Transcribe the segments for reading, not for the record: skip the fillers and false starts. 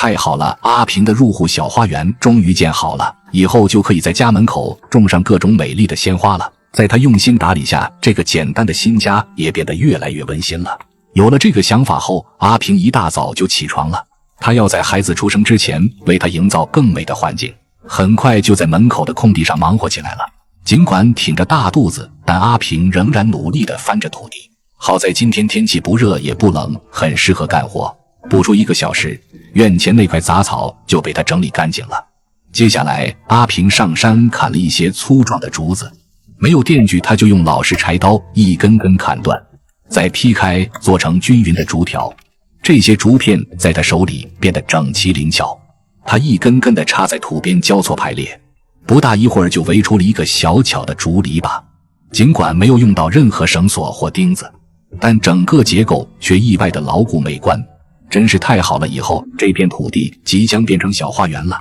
太好了，阿平的入戶小花園終於建好了，以後就可以在家門口種上各種美麗的鮮花了。在他用心打理下，這個簡單的新家也變得越來越溫馨了。有了這個想法後，阿平一大早就起床了，他要在孩子出生之前為他營造更美的環境。很快就在门口的空地上忙活起來了。儘管挺着大肚子，但阿平仍然努力地翻着土地。好在今天天氣不热也不冷，很適合幹活。不出1個小時，院前那塊雜草就被他整理乾淨了。接下來，阿平上山砍了一些粗壯的竹子，沒有電鋸，他就用老式柴刀一根根砍斷，再劈開，做成均勻的竹條。這些竹片在他手裡變得整齊靈巧，他一根根地插在土邊交錯排列，不大一會兒就圍出了一個小巧的竹籬笆。儘管沒有用到任何繩索或釘子，但整個結構卻意外的牢固美觀，真是太好了。以後這片土地即將變成小花園了。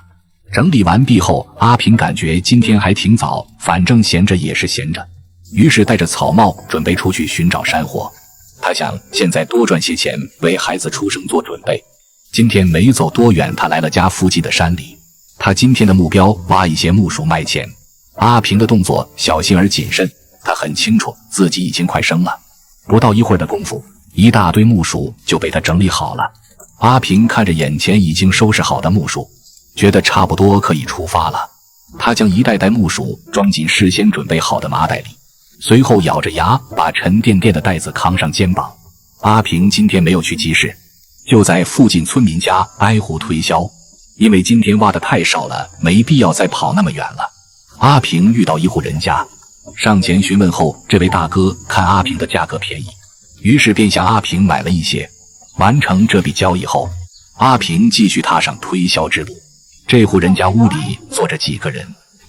整理完畢後，阿平感覺今天還挺早，反正閒着也是閒着，於是戴着草帽準備出去尋找山貨。他想現在多賺些錢，為孩子出生做準備。今天沒走多遠，他來了家附近的山裡。他今天的目標，挖一些木薯賣錢。阿平的动作小心而謹慎，他很清楚自己已經快生了。不到一會兒的功夫，一大堆木薯就被他整理好了。阿平看着眼前已經收拾好的木薯，覺得差不多可以出發了。他將一袋袋木薯裝進事先準備好的麻袋裡，隨後咬着牙把沉甸甸的袋子扛上肩膀。阿平今天沒有去集市，就在附近村民家挨戶推销，因為今天挖得太少了，没必要再跑那麼遠了。阿平遇到一戶人家，上前詢問後，這位大哥看阿平的價格便宜，於是便向阿平買了一些。完成這筆交易後，阿平繼續踏上推銷之路。這戶人家屋裡坐着幾個人，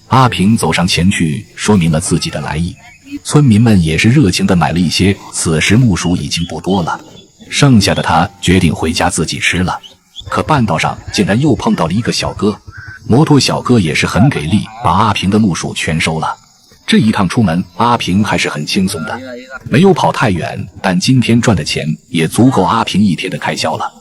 阿平走上前去說明了自己的來意。村民們也是熱情地買了一些，此時木薯已經不多了，剩下的他決定回家自己吃了。可半道上竟然又碰到了一個小哥，摩托小哥也是很给力，把阿平的木薯全收了。這一趟出門，阿平還是很輕鬆的，沒有跑太遠，但今天賺的錢也足夠阿平一天的開銷了。